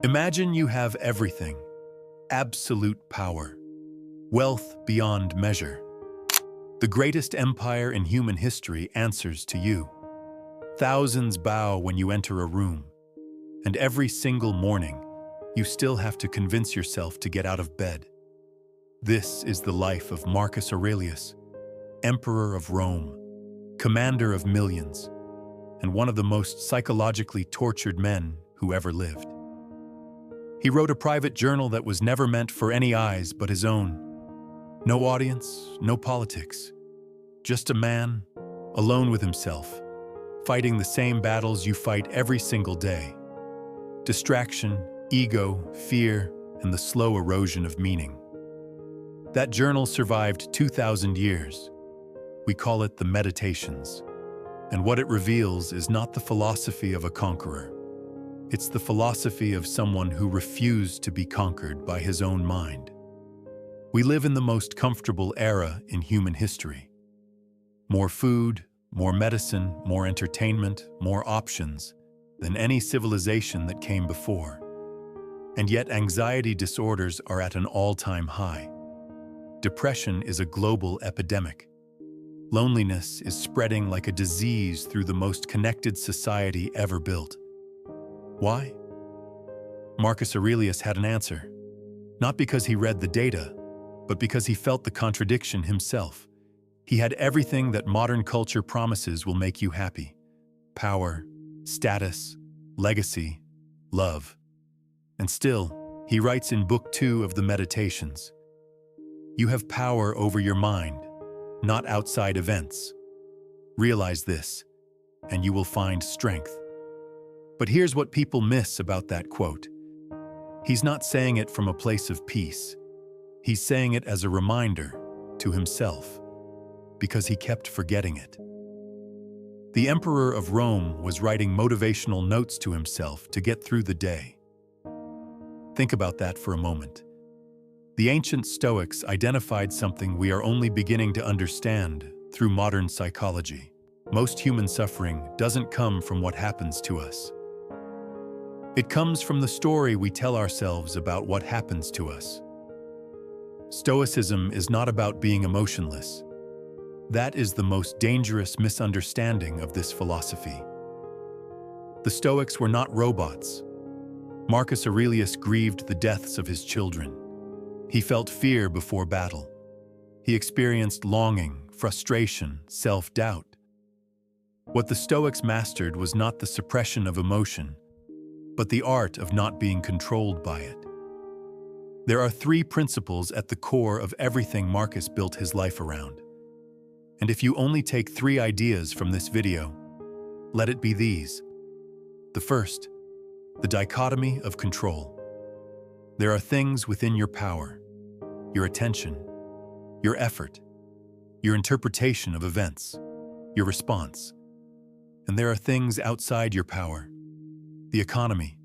Imagine you have everything, absolute power, wealth beyond measure. The greatest empire in human history answers to you. Thousands bow when you enter a room, and every single morning, you still have to convince yourself to get out of bed. This is the life of Marcus Aurelius, Emperor of Rome, commander of millions, and one of the most psychologically tortured men who ever lived. He wrote a private journal that was never meant for any eyes but his own. No audience, no politics. Just a man, alone with himself, fighting the same battles you fight every single day. Distraction, ego, fear, and the slow erosion of meaning. That journal survived 2,000 years. We call it the Meditations. And what it reveals is not the philosophy of a conqueror. It's the philosophy of someone who refused to be conquered by his own mind. We live in the most comfortable era in human history. More food, more medicine, more entertainment, more options than any civilization that came before. And yet anxiety disorders are at an all-time high. Depression is a global epidemic. Loneliness is spreading like a disease through the most connected society ever built. Why? Marcus Aurelius had an answer. Not because he read the data, but because he felt the contradiction himself. He had everything that modern culture promises will make you happy. Power, status, legacy, love. And still, he writes in Book 2 of the Meditations, "You have power over your mind, not outside events. Realize this, and you will find strength." But here's what people miss about that quote. He's not saying it from a place of peace. He's saying it as a reminder to himself, because he kept forgetting it. The Emperor of Rome was writing motivational notes to himself to get through the day. Think about that for a moment. The ancient Stoics identified something we are only beginning to understand through modern psychology. Most human suffering doesn't come from what happens to us. It comes from the story we tell ourselves about what happens to us. Stoicism is not about being emotionless. That is the most dangerous misunderstanding of this philosophy. The Stoics were not robots. Marcus Aurelius grieved the deaths of his children. He felt fear before battle. He experienced longing, frustration, self-doubt. What the Stoics mastered was not the suppression of emotion, but the art of not being controlled by it. There are 3 principles at the core of everything Marcus built his life around. And if you only take 3 ideas from this video, let it be these. The first, the dichotomy of control. There are things within your power, your attention, your effort, your interpretation of events, your response. And there are things outside your power, the economy,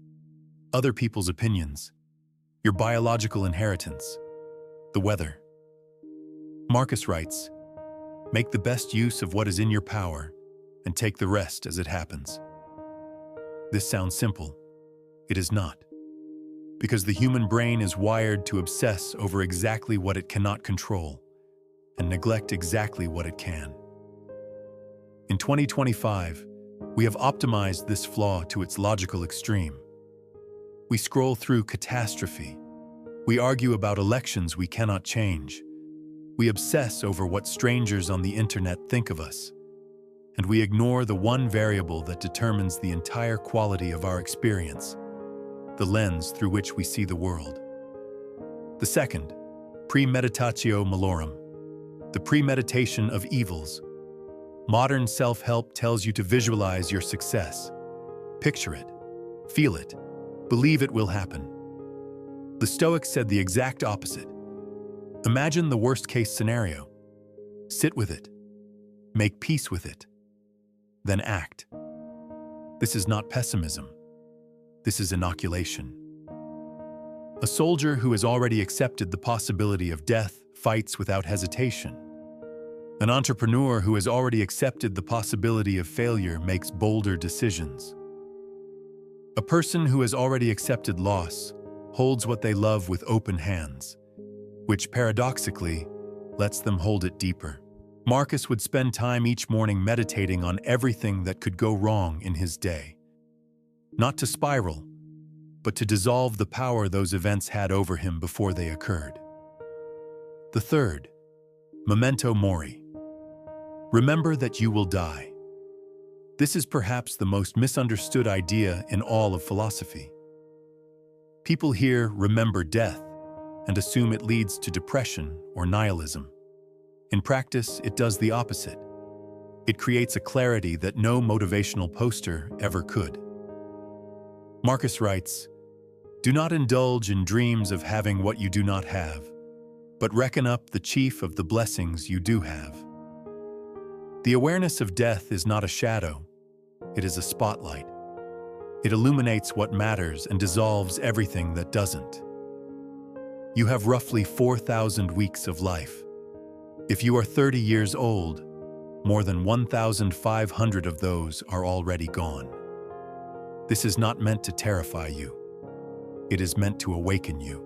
other people's opinions, your biological inheritance, the weather. Marcus writes, "Make the best use of what is in your power and take the rest as it happens." This sounds simple. It is not. Because the human brain is wired to obsess over exactly what it cannot control and neglect exactly what it can. In 2025, we have optimized this flaw to its logical extreme. We scroll through catastrophe. We argue about elections we cannot change. We obsess over what strangers on the internet think of us. And we ignore the one variable that determines the entire quality of our experience, the lens through which we see the world. The second, premeditatio malorum, the premeditation of evils. Modern self-help tells you to visualize your success. Picture it, feel it, believe it will happen. The Stoics said the exact opposite. Imagine the worst-case scenario. Sit with it. Make peace with it. Then act. This is not pessimism. This is inoculation. A soldier who has already accepted the possibility of death fights without hesitation. An entrepreneur who has already accepted the possibility of failure makes bolder decisions. A person who has already accepted loss holds what they love with open hands, which paradoxically lets them hold it deeper. Marcus would spend time each morning meditating on everything that could go wrong in his day. Not to spiral, but to dissolve the power those events had over him before they occurred. The third, memento mori. Remember that you will die. This is perhaps the most misunderstood idea in all of philosophy. People hear remember death and assume it leads to depression or nihilism. In practice, it does the opposite. It creates a clarity that no motivational poster ever could. Marcus writes, "Do not indulge in dreams of having what you do not have, but reckon up the chief of the blessings you do have." The awareness of death is not a shadow, it is a spotlight. It illuminates what matters and dissolves everything that doesn't. You have roughly 4,000 weeks of life. If you are 30 years old, more than 1,500 of those are already gone. This is not meant to terrify you. It is meant to awaken you.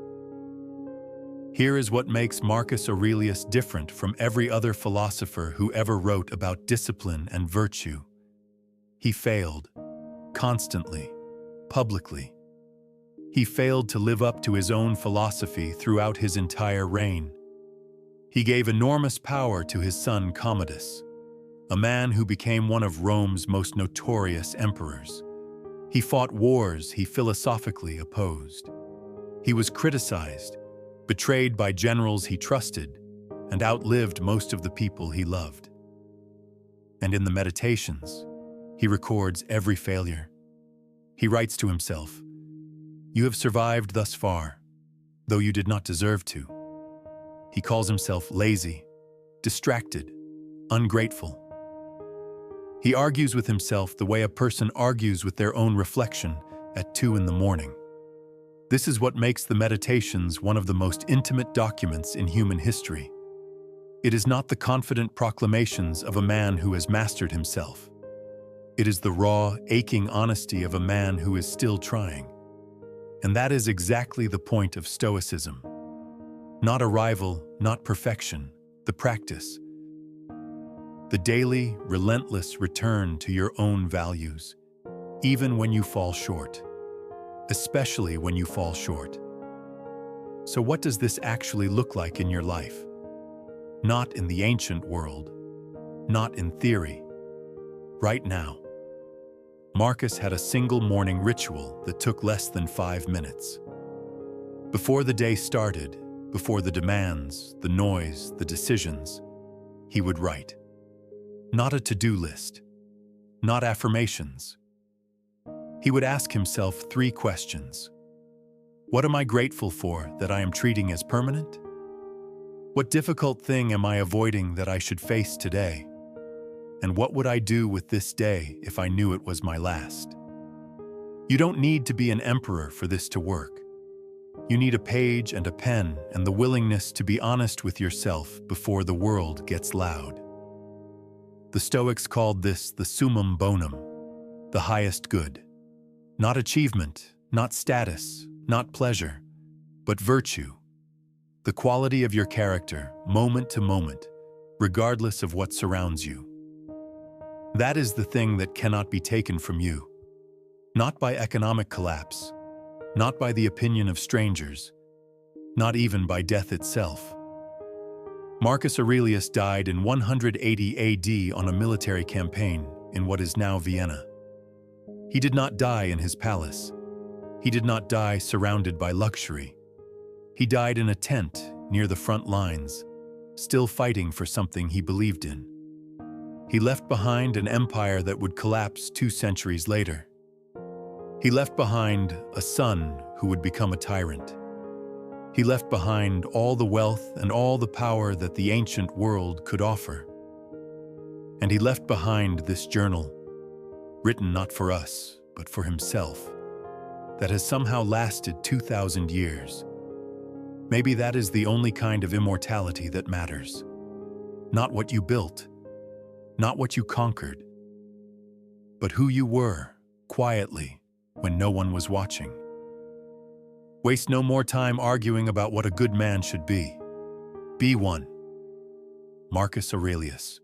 Here is what makes Marcus Aurelius different from every other philosopher who ever wrote about discipline and virtue. He failed, constantly, publicly. He failed to live up to his own philosophy throughout his entire reign. He gave enormous power to his son Commodus, a man who became one of Rome's most notorious emperors. He fought wars he philosophically opposed. He was criticized, betrayed by generals he trusted, and outlived most of the people he loved. And in the Meditations, he records every failure. He writes to himself, "You have survived thus far, though you did not deserve to." He calls himself lazy, distracted, ungrateful. He argues with himself the way a person argues with their own reflection at 2 a.m. This is what makes the Meditations one of the most intimate documents in human history. It is not the confident proclamations of a man who has mastered himself. It is the raw, aching honesty of a man who is still trying. And that is exactly the point of Stoicism. Not arrival, not perfection, the practice. The daily, relentless return to your own values, even when you fall short. Especially when you fall short. So what does this actually look like in your life? Not in the ancient world, not in theory. Right now. Marcus had a single morning ritual that took less than 5 minutes. Before the day started, before the demands, the noise, the decisions, he would write. Not a to-do list, not affirmations. He would ask himself 3 questions. What am I grateful for that I am treating as permanent? What difficult thing am I avoiding that I should face today? And what would I do with this day if I knew it was my last? You don't need to be an emperor for this to work. You need a page and a pen and the willingness to be honest with yourself before the world gets loud. The Stoics called this the summum bonum, the highest good. Not achievement, not status, not pleasure, but virtue. The quality of your character, moment to moment, regardless of what surrounds you. That is the thing that cannot be taken from you. Not by economic collapse, not by the opinion of strangers, not even by death itself. Marcus Aurelius died in 180 AD on a military campaign in what is now Vienna. He did not die in his palace. He did not die surrounded by luxury. He died in a tent near the front lines, still fighting for something he believed in. He left behind an empire that would collapse 2 centuries later. He left behind a son who would become a tyrant. He left behind all the wealth and all the power that the ancient world could offer. And he left behind this journal, written not for us, but for himself, that has somehow lasted 2,000 years. Maybe that is the only kind of immortality that matters. Not what you built, not what you conquered, but who you were, quietly, when no one was watching. Waste no more time arguing about what a good man should be. Be one. Marcus Aurelius.